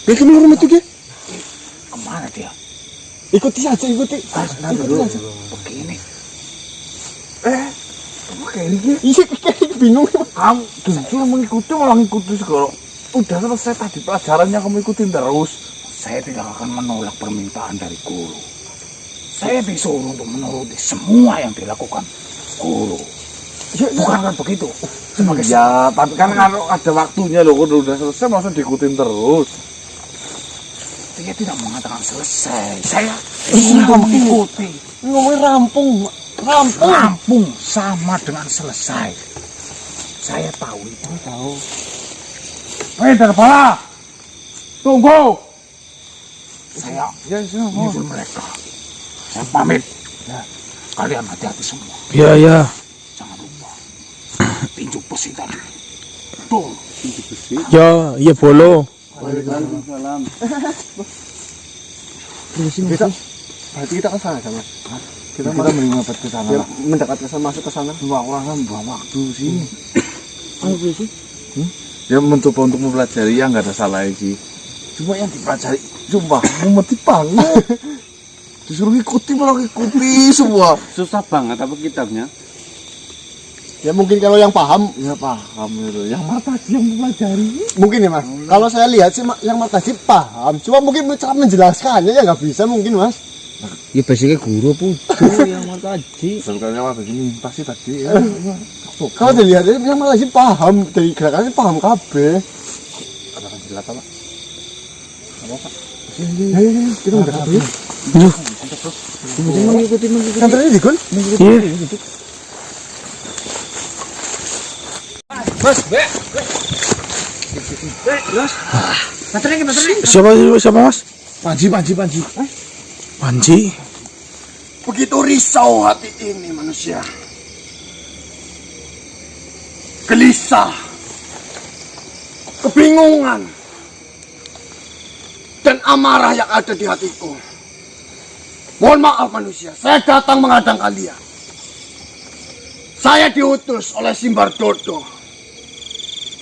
Dia kemana rumah itu dia? Kemana dia? Ikuti aja, ikuti. Ikuti aja. Begini. Begini dia. Iya, kayak bingung. Kamu justru mengikuti malah ngikuti segala. Udah selesai tadi pelajarannya kamu ikutin terus. Saya tidak akan menolak permintaan dari guru. Saya disuruh untuk menuruti semua yang dilakukan guru. Bukan kan begitu? Ya, tapi kan ada waktunya loh, udah selesai masa diikutin terus. Dia tidak mengatakan selesai. Saya disuruh mengikuti. Ngomongin rampung. Rampung sama dengan selesai. Saya tahu itu. Tahu. Hei, Darbala, tunggu. Saya nyusul mereka. Saya pamit. Ya. Kalian hati-hati semua. Iya. Jangan lupa. Tinju besi tadi. Tuh. Tinju besi. Ya, iya bolo. Waalaikumsalam. Kita, berarti kita ke sana sama. Kita mending ngepet ke sana. Ya, mendekat ke sana, masuk ke sana. Orang buang waktu sih. Apa sih? Ya mencoba untuk mempelajari ya nggak ada salahnya sih. Cuma yang dipelajari, sumpah, mati banget. Disuruh ikuti malah ikuti semua. Susah banget apa kitabnya? Ya mungkin kalau yang paham, Ya paham itu. Yang mata yang mempelajari. mungkin ya mas. Kalau saya lihat sih yang mas tadi paham. Cuma mungkin cara menjelaskannya ya nggak bisa mungkin mas. Ya basicnya guru putu yang mau tadi. Sebenarnya waktu ini pasti tadi. Ya. Kalau dilihat yang mas tadi paham dari gerakannya paham kabeh. Ada kan jelas apa? Kita mendekat dulu. Mengikuti. Santrinya di Gun? Iya. Mas, Bek. Siapa mas? Panji. Panji. Begitu risau hati ini manusia. Gelisah. Kebingungan. Dan amarah yang ada di hatiku. Mohon maaf manusia, saya datang menghadang kalian. Saya diutus oleh Simbar Dodo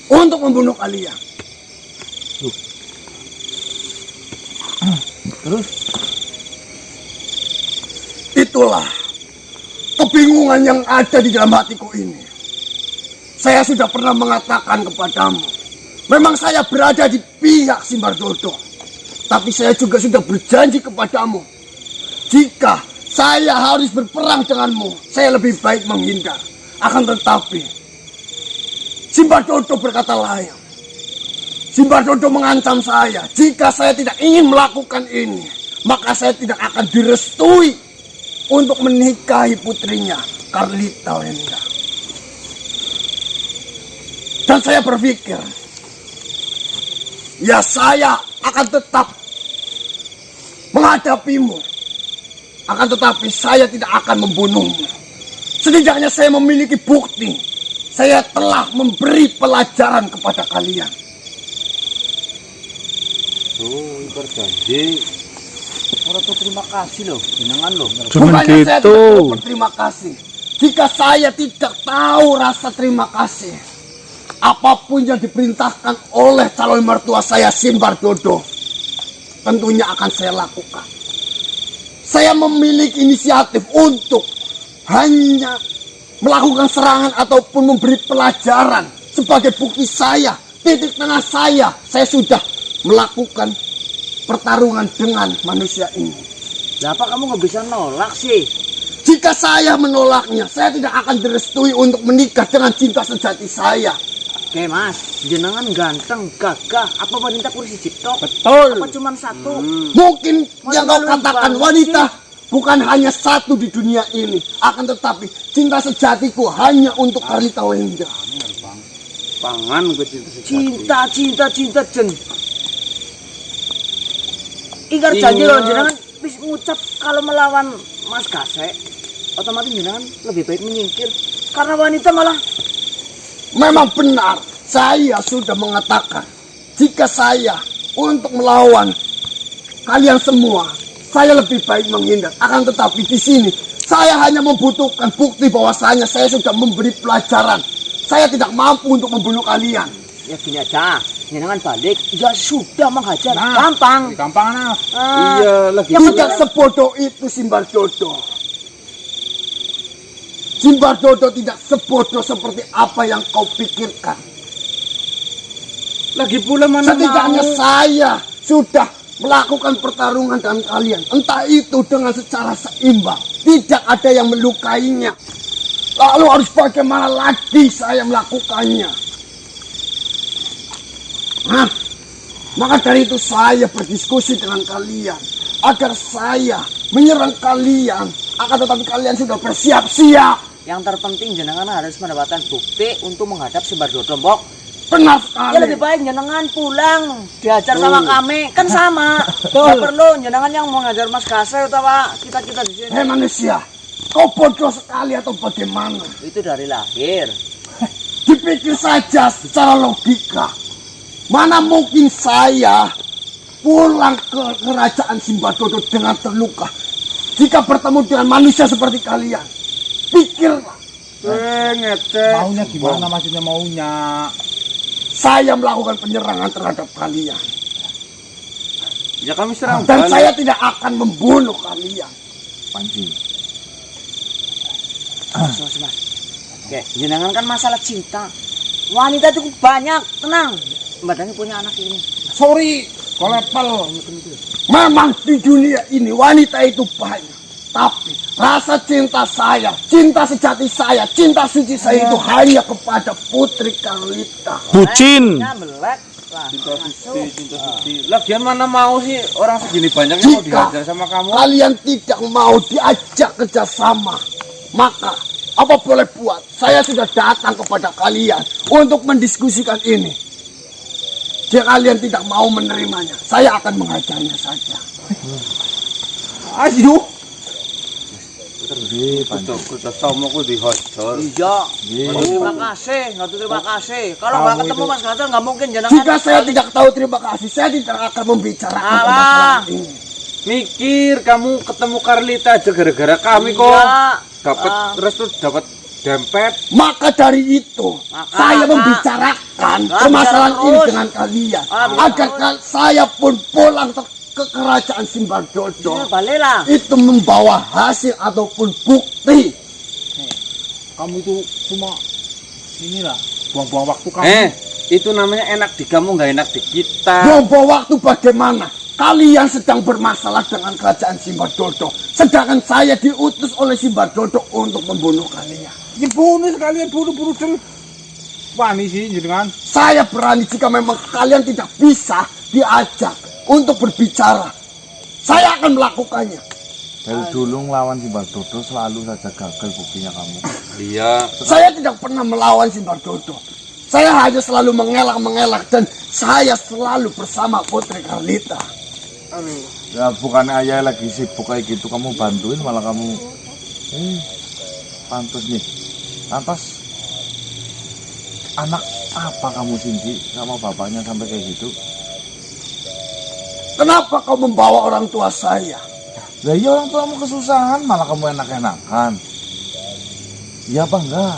untuk membunuh kalian. Terus? Itulah kebingungan yang ada di dalam hatiku ini. Saya sudah pernah mengatakan kepadamu, memang saya berada di pihak Simbar Dodo. Tapi saya juga sudah berjanji kepadamu, jika saya harus berperang denganmu, saya lebih baik menghindar. Akan tetapi, Simbar Dodo berkata lain. Simbar Dodo mengancam saya, jika saya tidak ingin melakukan ini, maka saya tidak akan direstui untuk menikahi putrinya, Karlita Wenda. Dan saya berpikir, ya saya akan tetap menghadapimu. Akan tetapi saya tidak akan membunuhmu. Setidaknya saya memiliki bukti. Saya telah memberi pelajaran kepada kalian. Berjanji. Orang tuh terima kasih loh, jenengan loh. Cuman Bukannya saya gitu. tidak perlu berterima kasih. Jika saya tidak tahu rasa terima kasih, apapun yang diperintahkan oleh calon mertua saya Simbar Dodo, tentunya akan saya lakukan. Saya memiliki inisiatif untuk hanya melakukan serangan ataupun memberi pelajaran sebagai bukti saya, titik tengah saya sudah melakukan pertarungan dengan manusia ini. Kenapa kamu nggak bisa nolak sih? Jika saya menolaknya, saya tidak akan direstui untuk menikah dengan cinta sejati saya. Oke mas, jenengan ganteng, gagah. Apa wanita kursi cipto? Betul. Apa cuma satu? Mungkin Mas yang kau malu katakan banget wanita bukan hanya satu di dunia ini. Akan tetapi cinta sejatiku hanya untuk Karlita Wenda. Pangan gue cinta jen. Ingkar janji loh jenengan bis ngucap kalau melawan Mas Gasek, otomatis jenengan lebih baik menyingkir. Karena wanita malah Memang benar, saya sudah mengatakan jika saya untuk melawan kalian semua, saya lebih baik menghindar. Akan tetapi di sini saya hanya membutuhkan bukti bahwasanya saya sudah memberi pelajaran. Saya tidak mampu untuk membunuh kalian. ya gini aja, jenengan balik, ya sudah menghajar, Nah. gampang. Gampang nah. Iya, lagi Tidak sebodoh itu Simbardodo. Simbardodo tidak sebodoh seperti apa yang kau pikirkan. lagi pula mana Setidaknya mau. saya sudah melakukan pertarungan dengan kalian. Entah itu dengan secara seimbang. Tidak ada yang melukainya. Lalu harus bagaimana lagi saya melakukannya? Hah? Maka dari itu saya berdiskusi dengan kalian. Agar saya menyerang kalian. Akan tetapi kalian sudah bersiap-siap. Yang terpenting jenengan harus mendapatkan bukti untuk menghadap si Bardodo, Mbok. Benar Ya sekali. lebih baik jenengan pulang, diajar sama kami, kan sama. Tidak perlu jenengan yang mengajar Mas Kase atau kita di sini. Hei manusia. Kau bodoh sekali atau bagaimana? Itu dari lahir. Dipikir saja secara logika. Mana mungkin saya pulang ke kerajaan Simbardodo dengan terluka jika bertemu dengan manusia seperti kalian? Pikirlah, Maunya gimana maksudnya maunya? saya melakukan penyerangan terhadap kalian. Ya kami serang Dan balik. saya tidak akan membunuh kalian. Panji. Mas. Oke, jenengan kan masalah cinta. Wanita cukup banyak, tenang. Mbak Dani punya anak ini. Sorry, kolepel. Memang di dunia ini wanita itu banyak. Tapi rasa cinta saya, cinta sejati saya, cinta suci saya itu hanya kepada Putri Carlita. Bucin. Melek. Lah, Cinta suci. Lagian mana mau sih orang segini banyaknya mau Jika dihajar sama kamu? kalian tidak mau diajak kerjasama, maka apa boleh buat? Saya sudah datang kepada kalian untuk mendiskusikan ini. Jika kalian tidak mau menerimanya, saya akan menghajarnya saja. Ayo. Kita sama aku dihajar. Iya. Terima kasih, nggak terima kasih. Kalau nggak ketemu Mas Kase nggak mungkin jenengan. Jika saya tidak tahu terima kasih, saya tidak akan membicarakan Alah. masalah ini. Mikir kamu ketemu Carlita aja gara-gara kami kok. Iya. Dapat restu, dapat dempet. Maka dari itu, Maka, saya Maka. membicarakan Maka, permasalahan bicara ini terus. dengan kalian. Bicara Agar saya pun pulang ke kerajaan Simbardodo. Ya, baliklah. Itu membawa hasil ataupun bukti. Kamu itu cuma inilah buang-buang waktu kamu. Itu namanya enak di kamu, nggak enak di kita. Buang waktu bagaimana? Kalian sedang bermasalah dengan kerajaan Simbardodo. Sedangkan saya diutus oleh Simbardodo untuk membunuh kalian. Ya bunuh sekalian bunuh del. Wani sih jenengan. Saya berani jika memang kalian tidak bisa diajak untuk berbicara. Saya akan melakukannya. Dari dulu ngelawan si Bardodo selalu saja gagal buktinya kamu. Iya. Saya tidak pernah melawan Simbardodo. Saya hanya selalu mengelak dan saya selalu bersama Putri Carlita. Ya bukannya ayah lagi sibuk kayak gitu kamu bantuin malah kamu. Pantas nih. Lantas anak apa kamu Cindy sama bapaknya sampai kayak gitu? Kenapa kau membawa orang tua saya? Lah iya orang tuamu kesusahan malah kamu enak-enakan. Iya apa enggak?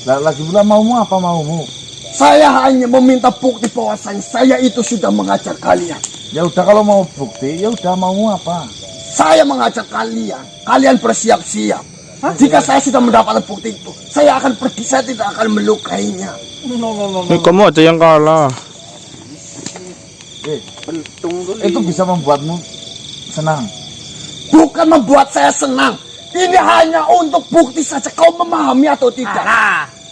Lah lagi pula maumu apa maumu? Saya hanya meminta bukti bahwasanya saya itu sudah mengajar kalian. Ya udah kalau mau bukti ya udah maumu apa? Saya mengajak kalian. Kalian bersiap-siap. Jika saya sudah mendapatkan bukti itu, saya akan pergi. Saya tidak akan melukainya. Kamu aja yang kalah. Itu bisa membuatmu senang. Bukan membuat saya senang. Ini hanya untuk bukti saja. Kau memahami atau tidak?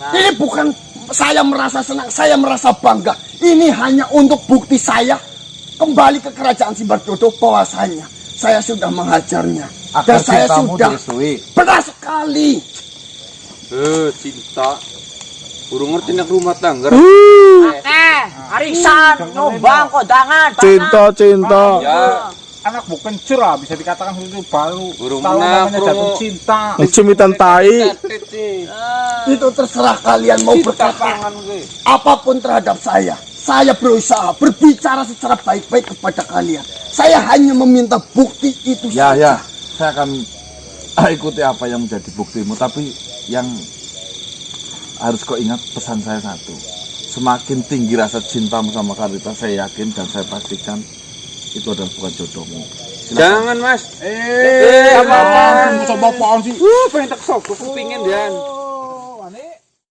Ini bukan saya merasa senang, saya merasa bangga. Ini hanya untuk bukti saya kembali ke kerajaan Simbardodo bahwasanya saya sudah menghajarnya. Dan saya sudah benar sekali. Cinta. Burung ngerti nak rumah tangga. Arisan, nyumbang, kondangan, Cinta. Ya. Anak bukan cerah bisa dikatakan itu baru Burung tahu namanya menafro. jatuh cinta. Cumitan tai. Itu terserah kalian mau berkata apapun terhadap saya. Saya berusaha berbicara secara baik-baik kepada kalian. Saya hanya meminta bukti itu Ya saja. ya, saya akan ikuti apa yang menjadi buktimu. Tapi yang harus kau ingat pesan saya satu. semakin tinggi rasa cintamu sama Karita, saya yakin dan saya pastikan itu adalah bukan jodohmu. Silakan. Jangan mas. Apa-apa, coba apaan sih? Pengen tak sok, kupingin dan. Wane.